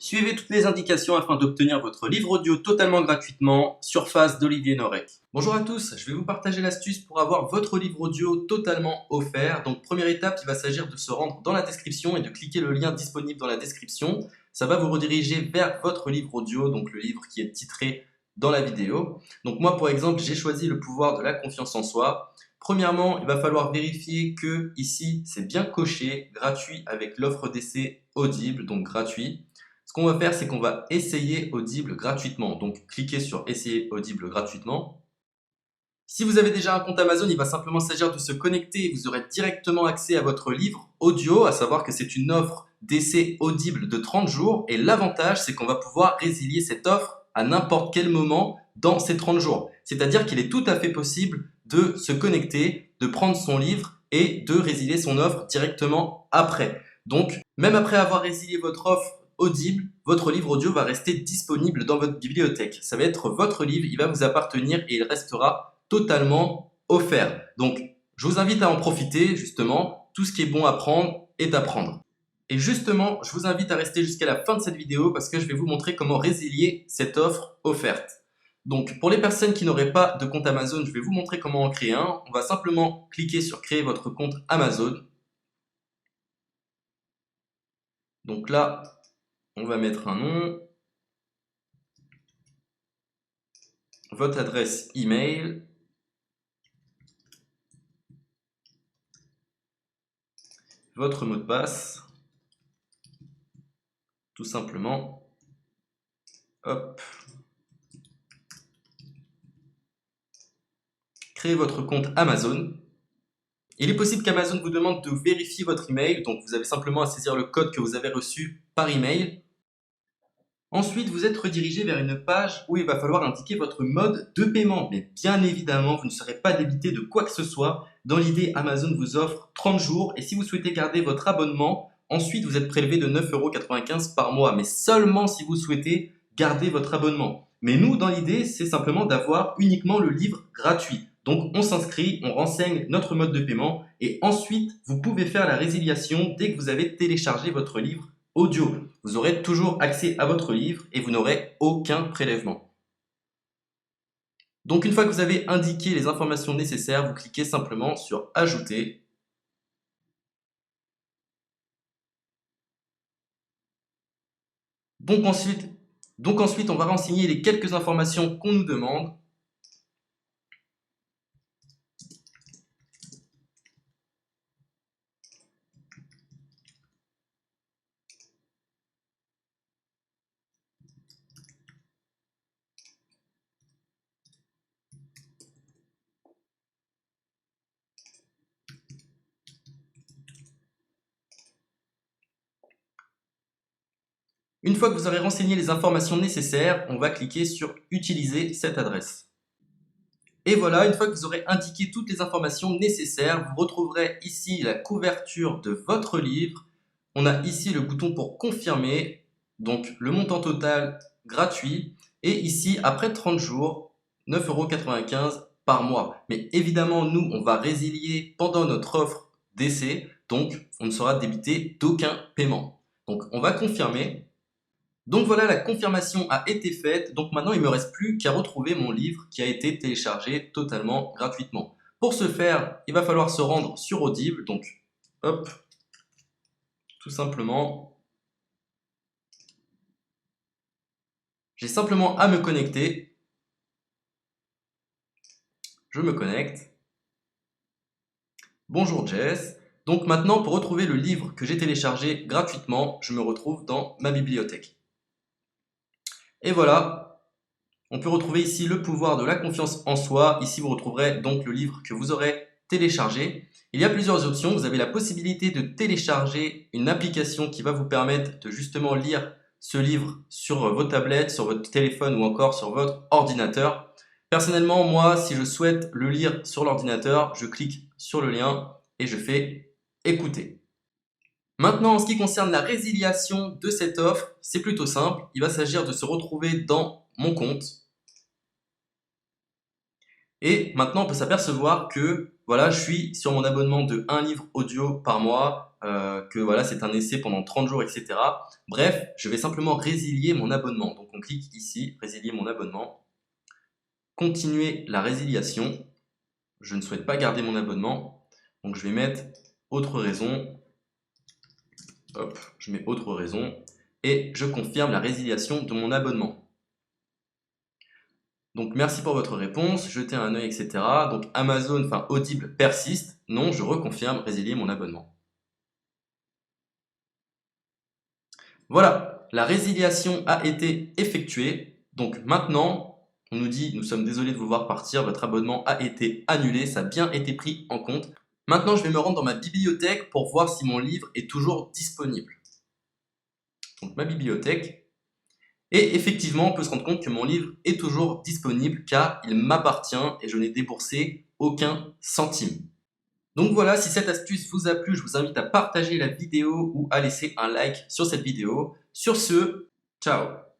Suivez toutes les indications afin d'obtenir votre livre audio totalement gratuitement. Surface d'Olivier Norek. Bonjour à tous, je vais vous partager l'astuce pour avoir votre livre audio totalement offert. Donc première étape, il va s'agir de se rendre dans la description et de cliquer le lien disponible dans la description. Ça va vous rediriger vers votre livre audio, donc le livre qui est titré dans la vidéo. Donc moi par exemple, j'ai choisi le pouvoir de la confiance en soi. Premièrement, il va falloir vérifier que ici c'est bien coché, gratuit avec l'offre d'essai Audible, donc gratuit. Ce qu'on va faire, c'est qu'on va essayer Audible gratuitement. Donc, cliquez sur Essayer Audible gratuitement. Si vous avez déjà un compte Amazon, il va simplement s'agir de se connecter et vous aurez directement accès à votre livre audio, à savoir que c'est une offre d'essai Audible de 30 jours. Et l'avantage, c'est qu'on va pouvoir résilier cette offre à n'importe quel moment dans ces 30 jours. C'est-à-dire qu'il est tout à fait possible de se connecter, de prendre son livre et de résilier son offre directement après. Donc, même après avoir résilié votre offre Audible, votre livre audio va rester disponible dans votre bibliothèque. Ça va être votre livre, il va vous appartenir et il restera totalement offert. Donc, je vous invite à en profiter, justement. Tout ce qui est bon à prendre est à prendre. Et justement, je vous invite à rester jusqu'à la fin de cette vidéo parce que je vais vous montrer comment résilier cette offre offerte. Donc, pour les personnes qui n'auraient pas de compte Amazon, je vais vous montrer comment en créer un. On va simplement cliquer sur créer votre compte Amazon. Donc là, on va mettre un nom, votre adresse email, votre mot de passe, tout simplement. Hop. Créez votre compte Amazon. Il est possible qu'Amazon vous demande de vérifier votre email, donc vous avez simplement à saisir le code que vous avez reçu par email. Ensuite, vous êtes redirigé vers une page où il va falloir indiquer votre mode de paiement. Mais bien évidemment, vous ne serez pas débité de quoi que ce soit. Dans l'idée, Amazon vous offre 30 jours et si vous souhaitez garder votre abonnement, ensuite vous êtes prélevé de 9,95 € par mois. Mais seulement si vous souhaitez garder votre abonnement. Mais nous, dans l'idée, c'est simplement d'avoir uniquement le livre gratuit. Donc on s'inscrit, on renseigne notre mode de paiement et ensuite vous pouvez faire la résiliation dès que vous avez téléchargé votre livre audio. Vous aurez toujours accès à votre livre et vous n'aurez aucun prélèvement. Donc une fois que vous avez indiqué les informations nécessaires, vous cliquez simplement sur Ajouter. Donc ensuite, on va renseigner les quelques informations qu'on nous demande. Une fois que vous aurez renseigné les informations nécessaires, on va cliquer sur Utiliser cette adresse. Et voilà, une fois que vous aurez indiqué toutes les informations nécessaires, vous retrouverez ici la couverture de votre livre. On a ici le bouton pour confirmer, donc le montant total gratuit. Et ici, après 30 jours, 9,95 € par mois. Mais évidemment, nous, on va résilier pendant notre offre d'essai, donc on ne sera débité d'aucun paiement. Donc on va confirmer. Donc voilà, la confirmation a été faite, donc maintenant il ne me reste plus qu'à retrouver mon livre qui a été téléchargé totalement gratuitement. Pour ce faire, il va falloir se rendre sur Audible, donc hop, tout simplement. J'ai simplement à me connecter. Je me connecte. Bonjour Jess. Donc maintenant, pour retrouver le livre que j'ai téléchargé gratuitement, je me retrouve dans ma bibliothèque. Et voilà, on peut retrouver ici le pouvoir de la confiance en soi. Ici, vous retrouverez donc le livre que vous aurez téléchargé. Il y a plusieurs options. Vous avez la possibilité de télécharger une application qui va vous permettre de justement lire ce livre sur vos tablettes, sur votre téléphone ou encore sur votre ordinateur. Personnellement, moi, si je souhaite le lire sur l'ordinateur, je clique sur le lien et je fais écouter. Maintenant, en ce qui concerne la résiliation de cette offre, c'est plutôt simple. Il va s'agir de se retrouver dans mon compte. Et maintenant, on peut s'apercevoir que voilà, je suis sur mon abonnement de 1 livre audio par mois que voilà, c'est un essai pendant 30 jours, etc. Bref, je vais simplement résilier mon abonnement. Donc on clique ici, résilier mon abonnement. Continuer la résiliation. Je ne souhaite pas garder mon abonnement. Donc je vais mettre autre raison. Hop, je mets autre raison. Et je confirme la résiliation de mon abonnement. Donc merci pour votre réponse, jetez un œil, etc. Donc Amazon, enfin Audible persiste. Non, je reconfirme, résilier mon abonnement. Voilà, la résiliation a été effectuée. Donc maintenant, on nous dit, nous sommes désolés de vous voir partir, votre abonnement a été annulé, ça a bien été pris en compte. Maintenant, je vais me rendre dans ma bibliothèque pour voir si mon livre est toujours disponible. Donc ma bibliothèque. Et effectivement, on peut se rendre compte que mon livre est toujours disponible car il m'appartient et je n'ai déboursé aucun centime. Donc voilà, si cette astuce vous a plu, je vous invite à partager la vidéo ou à laisser un like sur cette vidéo. Sur ce, ciao!